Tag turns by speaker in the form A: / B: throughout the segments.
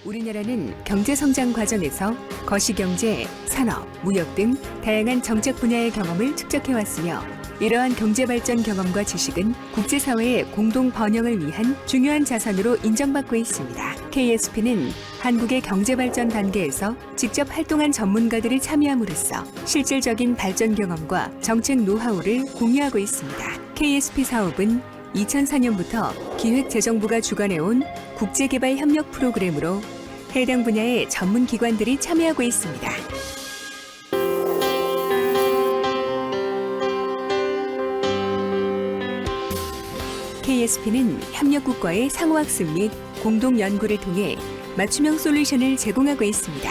A: 우리나라는 경제성장 과정에서 거시경제, 산업, 무역 등 다양한 정책 분야의 경험을 축적해왔으며 이러한 경제발전 경험과 지식은 국제사회의 공동 번영을 위한 중요한 자산으로 인정받고 있습니다. KSP는 한국의 경제발전 단계에서 직접 활동한 전문가들이 참여함으로써 실질적인 발전 경험과 정책 노하우를 공유하고 있습니다. KSP 사업은 2004년부터 기획재정부가 주관해온 국제개발협력 프로그램으로 해당 분야의 전문 기관들이 참여하고 있습니다. KSP는 협력국과의 상호학습 및 공동 연구를 통해 맞춤형 솔루션을 제공하고 있습니다.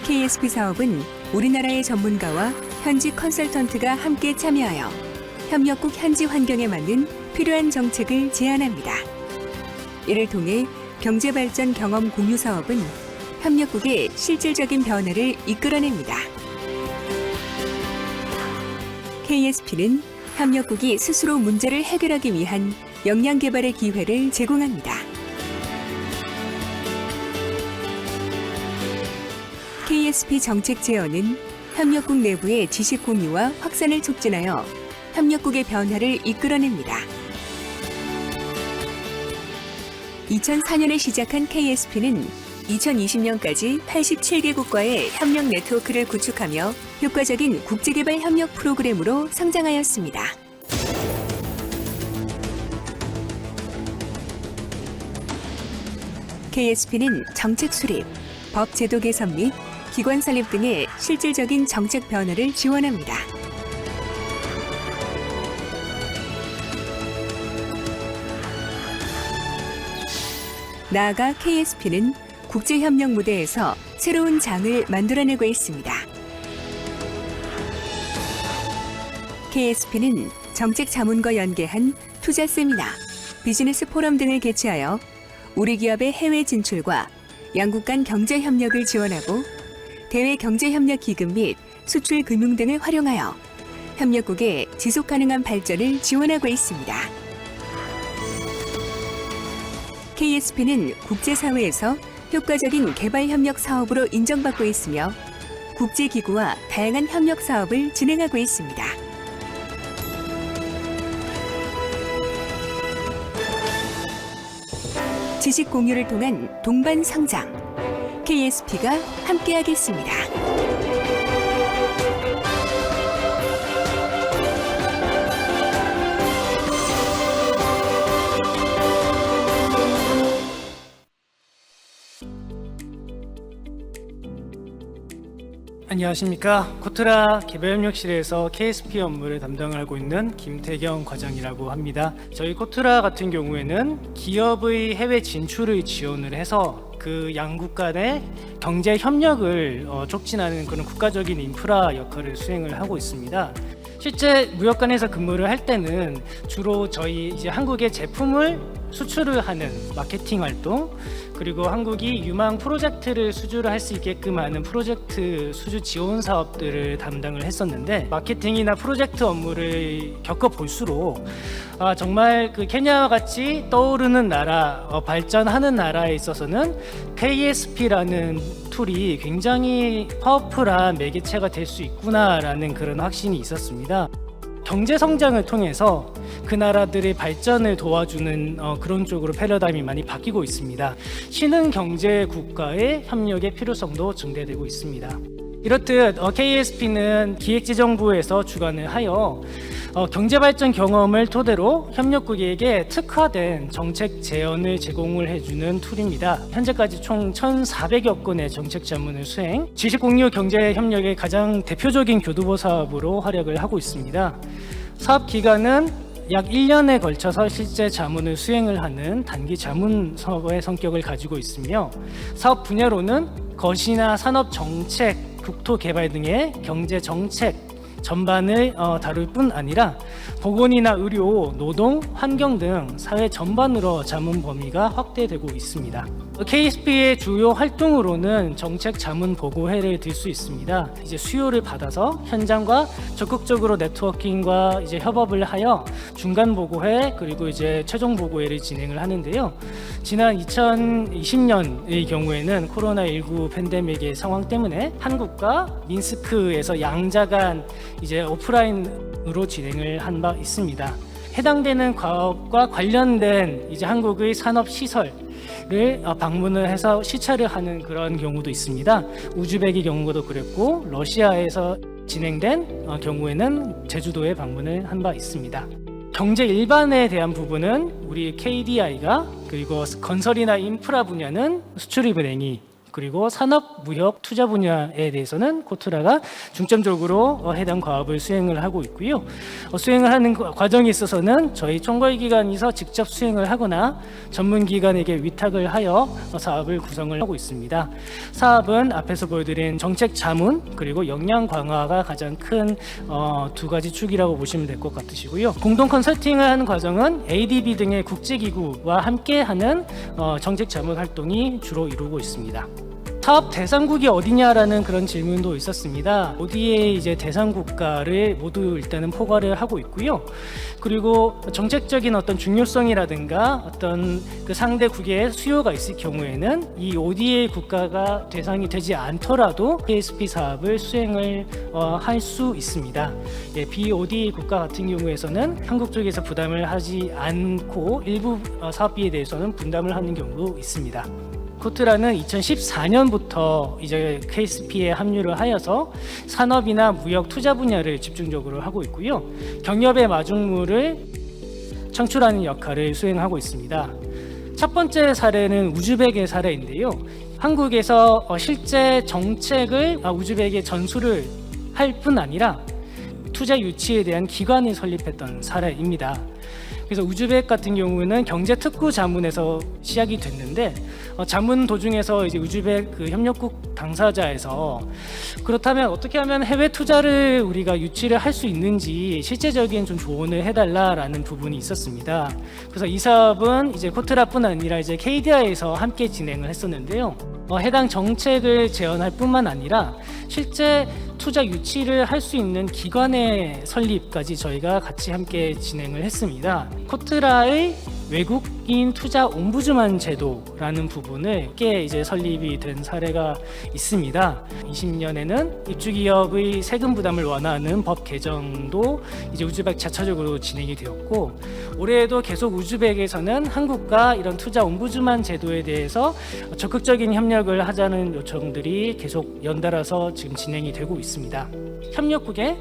A: KSP 사업은 우리나라의 전문가와 현지 컨설턴트가 함께 참여하여 협력국 현지 환경에 맞는 필요한 정책을 제안합니다. 이를 통해 경제발전 경험 공유 사업은 협력국의 실질적인 변화를 이끌어냅니다. KSP는 협력국이 스스로 문제를 해결하기 위한 역량 개발의 기회를 제공합니다. KSP 정책 제언은 협력국 내부의 지식 공유와 확산을 촉진하여 협력국의 변화를 이끌어냅니다. 2004년에 시작한 KSP는 2020년까지 87개국과의 협력 네트워크를 구축하며 효과적인 국제개발 협력 프로그램으로 성장하였습니다. KSP는 정책 수립, 법 제도 개선 및 기관 설립 등의 실질적인 정책 변화를 지원합니다. 나아가 KSP는 국제협력 무대에서 새로운 장을 만들어내고 있습니다. KSP는 정책 자문과 연계한 투자 세미나, 비즈니스 포럼 등을 개최하여 우리 기업의 해외 진출과 양국 간 경제 협력을 지원하고 대외 경제 협력 기금 및 수출 금융 등을 활용하여 협력국의 지속 가능한 발전을 지원하고 있습니다. KSP는 국제사회에서 효과적인 개발협력 사업으로 인정받고 있으며 국제기구와 다양한 협력 사업을 진행하고 있습니다. 지식 공유를 통한 동반 성장, KSP가 함께하겠습니다.
B: 안녕하십니까. 코트라 개발협력실에서 KSP 업무를 담당하고 있는 김태경 과장이라고 합니다. 저희 코트라 같은 경우에는 기업의 해외 진출을 지원을 해서 그 양국 간의 경제 협력을 촉진하는 그런 국가적인 인프라 역할을 수행을 하고 있습니다. 실제 무역관에서 근무를 할 때는 주로 저희 이제 한국의 제품을 수출을 하는 마케팅 활동, 그리고 한국이 유망 프로젝트를 수주를 할 수 있게끔 하는 프로젝트 수주 지원 사업들을 담당을 했었는데, 마케팅이나 프로젝트 업무를 겪어볼수록 정말 그 케냐와 같이 떠오르는 나라, 발전하는 나라에 있어서는 KSP라는 툴이 굉장히 파워풀한 매개체가 될 수 있구나라는 그런 확신이 있었습니다. 경제 성장을 통해서 그 나라들의 발전을 도와주는 그런 쪽으로 패러다임이 많이 바뀌고 있습니다. 신흥 경제 국가의 협력의 필요성도 증대되고 있습니다. 이렇듯 KSP는 기획재정부에서 주관을 하여 경제발전 경험을 토대로 협력국에게 특화된 정책 제언을 제공을 해주는 툴입니다. 현재까지 총 1,400여 건의 정책 자문을 수행, 지식공유 경제협력의 가장 대표적인 교두보 사업으로 활약을 하고 있습니다. 사업 기간은 약 1년에 걸쳐서 실제 자문을 수행을 하는 단기 자문 사업의 성격을 가지고 있으며, 사업 분야로는 거시나 산업 정책, 국토 개발 등의 경제 정책 전반을 다룰 뿐 아니라 보건이나 의료, 노동, 환경 등 사회 전반으로 자문 범위가 확대되고 있습니다. KSP의 주요 활동으로는 정책 자문 보고회를 들 수 있습니다. 이제 수요를 받아서 현장과 적극적으로 네트워킹과 이제 협업을 하여 중간 보고회, 그리고 이제 최종 보고회를 진행을 하는데요. 지난 2020년의 경우에는 코로나19 팬데믹의 상황 때문에 한국과 민스크에서 양자간 이제 오프라인으로 진행을 한 바 있습니다. 해당되는 과업과 관련된 이제 한국의 산업 시설을 방문을 해서 시찰을 하는 그런 경우도 있습니다. 우즈벡의 경우도 그랬고 러시아에서 진행된 경우에는 제주도에 방문을 한 바 있습니다. 경제 일반에 대한 부분은 우리 KDI가, 그리고 건설이나 인프라 분야는 수출입은행이, 그리고 산업, 무역, 투자 분야에 대해서는 코트라가 중점적으로 해당 과업을 수행을 하고 있고요. 수행을 하는 과정에 있어서는 저희 총괄기관에서 직접 수행을 하거나 전문기관에게 위탁을 하여 사업을 구성을 하고 있습니다. 사업은 앞에서 보여드린 정책 자문 그리고 역량 강화가 가장 큰 두 가지 축이라고 보시면 될 것 같으시고요. 공동 컨설팅을 하는 과정은 ADB 등의 국제기구와 함께하는 정책 자문 활동이 주로 이루고 있습니다. 사업 대상국이 어디냐라는 그런 질문도 있었습니다. 어디에 이제 대상 국가를 모두 일단은 포괄을 하고 있고요. 그리고 정책적인 어떤 중요성이라든가 어떤 그 상대국의 수요가 있을 경우에는 이 ODA 국가가 대상이 되지 않더라도 KSP 사업을 수행을 할 수 있습니다. BODA 국가 같은 경우에서는 한국 쪽에서 부담을 하지 않고 일부 사업비에 대해서는 분담을 하는 경우도 있습니다. 코트라는 2014년부터 이제 KSP에 합류를 하여서 산업이나 무역 투자 분야를 집중적으로 하고 있고요. 경협의 마중물을 창출하는 역할을 수행하고 있습니다. 첫 번째 사례는 우즈벡의 사례인데요. 한국에서 실제 정책을 우즈벡에 전수를 할 뿐 아니라 투자 유치에 대한 기관을 설립했던 사례입니다. 그래서 우즈벡 같은 경우는 경제 특구 자문에서 시작이 됐는데 자문 도중에서 이제 우즈벡 그 협력국 당사자에서 그렇다면 어떻게 하면 해외 투자를 우리가 유치를 할 수 있는지 실제적인 좀 조언을 해달라라는 부분이 있었습니다. 그래서 이 사업은 이제 코트라뿐 아니라 이제 KDI에서 함께 진행을 했었는데요. 해당 정책을 제언할 뿐만 아니라 실제 투자 유치를 할 수 있는 기관의 설립까지 저희가 같이 함께 진행을 했습니다. 코트라의 외국인 투자 옴부즈만 제도라는 부분을 꽤 이제 설립이 된 사례가 있습니다. 20년에는 입주기업의 세금 부담을 완화하는 법 개정도 이제 우즈벡 자체적으로 진행이 되었고, 올해에도 계속 우즈벡에서는 한국과 이런 투자 옴부즈만 제도에 대해서 적극적인 협력을 하자는 요청들이 계속 연달아서 지금 진행이 되고 있습니다. 협력국에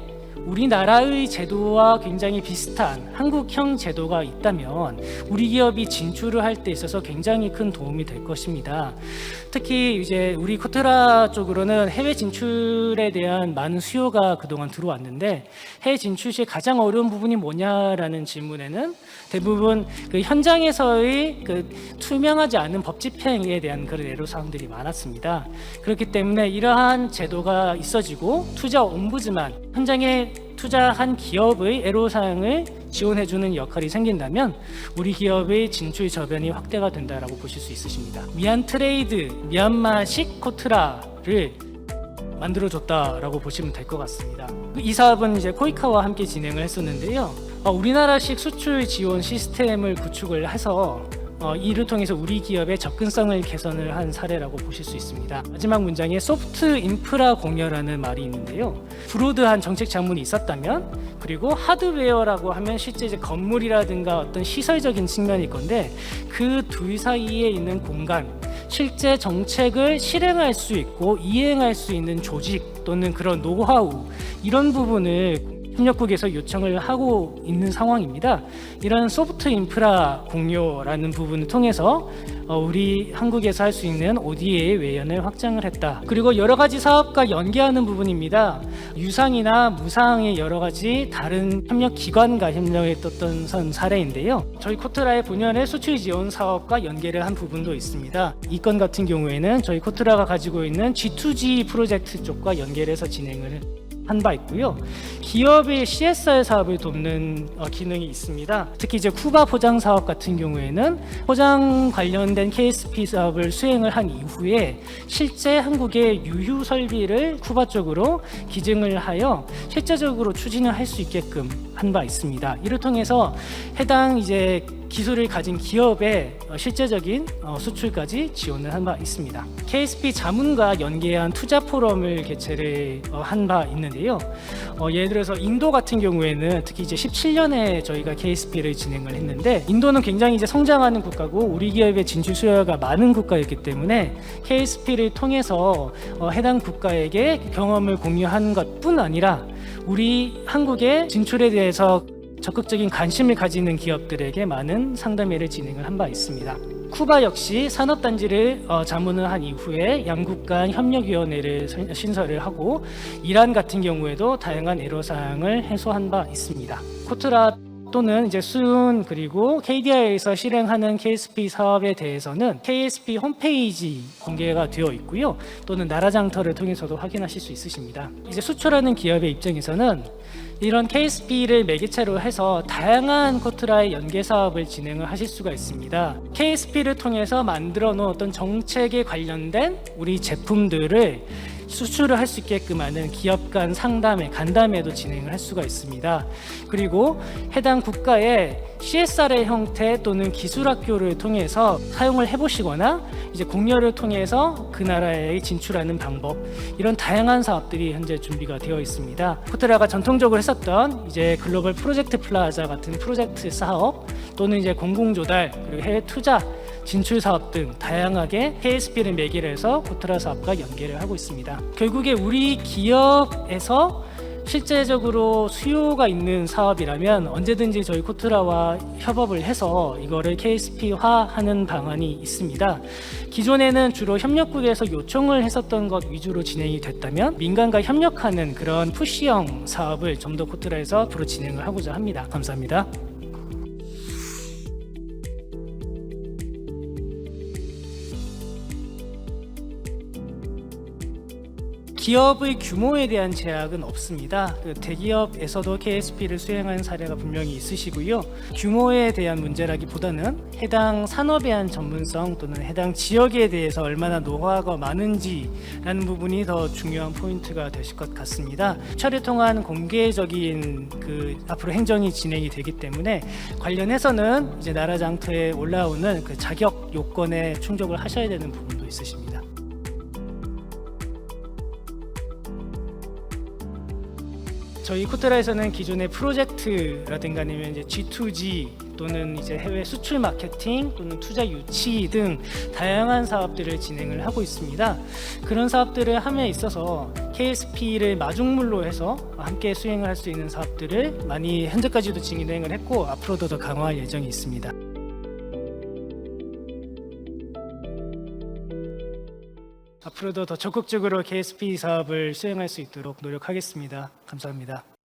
B: 우리나라의 제도와 굉장히 비슷한 한국형 제도가 있다면 우리 기업이 진출을 할 때 있어서 굉장히 큰 도움이 될 것입니다. 특히 이제 우리 코트라 쪽으로는 해외 진출에 대한 많은 수요가 그동안 들어왔는데, 해외 진출 시 가장 어려운 부분이 뭐냐라는 질문에는 대부분 그 현장에서의 그 투명하지 않은 법 집행에 대한 그런 애로사항들이 많았습니다. 그렇기 때문에 이러한 제도가 있어지고 투자 옴부즈만, 현장에 투자한 기업의 애로사항을 지원해주는 역할이 생긴다면 우리 기업의 진출 저변이 확대가 된다라고 보실 수 있으십니다. 미안트레이드, 미얀마식 코트라를 만들어줬다라고 보시면 될 것 같습니다. 이 사업은 이제 코이카와 함께 진행을 했었는데요. 우리나라식 수출 지원 시스템을 구축을 해서 이를 통해서 우리 기업의 접근성을 개선을 한 사례라고 보실 수 있습니다. 마지막 문장에 소프트 인프라 공여라는 말이 있는데요. 브로드한 정책 자문이 있었다면, 그리고 하드웨어라고 하면 실제 이제 건물이라든가 어떤 시설적인 측면일 건데, 그 둘 사이에 있는 공간, 실제 정책을 실행할 수 있고 이행할 수 있는 조직 또는 그런 노하우, 이런 부분을 협력국에서 요청을 하고 있는 상황입니다. 이런 소프트 인프라 공유라는 부분을 통해서 우리 한국에서 할 수 있는 ODA 외연을 확장을 했다. 그리고 여러 가지 사업과 연계하는 부분입니다. 유상이나 무상의 여러 가지 다른 협력 기관과 협력을 떴던 사례인데요. 저희 코트라의 본연의 수출 지원 사업과 연계를 한 부분도 있습니다. 이 건 같은 경우에는 저희 코트라가 가지고 있는 G2G 프로젝트 쪽과 연계해서 진행을 한 바 있고요. 기업의 CSR 사업을 돕는 기능이 있습니다. 특히 이제 쿠바 포장 사업 같은 경우에는 포장 관련된 KSP 사업을 수행을 한 이후에 실제 한국의 유휴 설비를 쿠바 쪽으로 기증을 하여 실제적으로 추진을 할 수 있게끔 한 바 있습니다. 이를 통해서 해당 이제 기술을 가진 기업의 실제적인 수출까지 지원을 한 바 있습니다. KSP 자문과 연계한 투자 포럼을 개최를 한 바 있는데요. 예를 들어서 인도 같은 경우에는 특히 이제 17년에 저희가 KSP를 진행을 했는데, 인도는 굉장히 이제 성장하는 국가고 우리 기업의 진출 수요가 많은 국가였기 때문에 KSP를 통해서 해당 국가에게 경험을 공유한 것뿐 아니라 우리 한국의 진출에 대해서 적극적인 관심을 가지는 기업들에게 많은 상담회를 진행을 한 바 있습니다. 쿠바 역시 산업단지를 자문을 한 이후에 양국 간 협력위원회를 신설을 하고, 이란 같은 경우에도 다양한 애로사항을 해소한 바 있습니다. 코트라 또는 이제 수은 그리고 KDI에서 실행하는 KSP 사업에 대해서는 KSP 홈페이지 공개가 되어 있고요. 또는 나라장터를 통해서도 확인하실 수 있으십니다. 이제 수출하는 기업의 입장에서는 이런 KSP를 매개체로 해서 다양한 코트라의 연계 사업을 진행을 하실 수가 있습니다. KSP를 통해서 만들어 놓은 어떤 정책에 관련된 우리 제품들을 수출을 할 수 있게끔 하는 기업 간 상담회, 간담회도 진행을 할 수가 있습니다. 그리고 해당 국가의 CSR의 형태 또는 기술학교를 통해서 사용을 해보시거나 이제 공여를 통해서 그 나라에 진출하는 방법, 이런 다양한 사업들이 현재 준비가 되어 있습니다. 코트라가 전통적으로 했었던 이제 글로벌 프로젝트 플라자 같은 프로젝트 사업 또는 이제 공공조달 그리고 해외 투자 진출 사업 등 다양하게 KSP를 매개로 해서 코트라 사업과 연계를 하고 있습니다. 결국에 우리 기업에서 실제적으로 수요가 있는 사업이라면 언제든지 저희 코트라와 협업을 해서 이거를 KSP화하는 방안이 있습니다. 기존에는 주로 협력국에서 요청을 했었던 것 위주로 진행이 됐다면 민간과 협력하는 그런 푸시형 사업을 좀 더 코트라에서 앞으로 진행을 하고자 합니다. 감사합니다. 기업의 규모에 대한 제약은 없습니다. 대기업에서도 KSP를 수행한 사례가 분명히 있으시고요. 규모에 대한 문제라기보다는 해당 산업에 대한 전문성 또는 해당 지역에 대해서 얼마나 노하우가 많은지라는 부분이 더 중요한 포인트가 되실 것 같습니다. 수출을 통한 공개적인 앞으로 행정이 진행이 되기 때문에 관련해서는 이제 나라 장터에 올라오는 그 자격 요건에 충족을 하셔야 되는 부분도 있으십니다. 저희 코트라에서는 기존의 프로젝트라든가 아니면 이제 G2G 또는 이제 해외 수출 마케팅 또는 투자 유치 등 다양한 사업들을 진행을 하고 있습니다. 그런 사업들을 함에 있어서 KSP를 마중물로 해서 함께 수행을 할 수 있는 사업들을 많이 현재까지도 진행을 했고 앞으로도 더 강화할 예정이 있습니다. 앞으로도 더 적극적으로 KSP 사업을 수행할 수 있도록 노력하겠습니다. 감사합니다.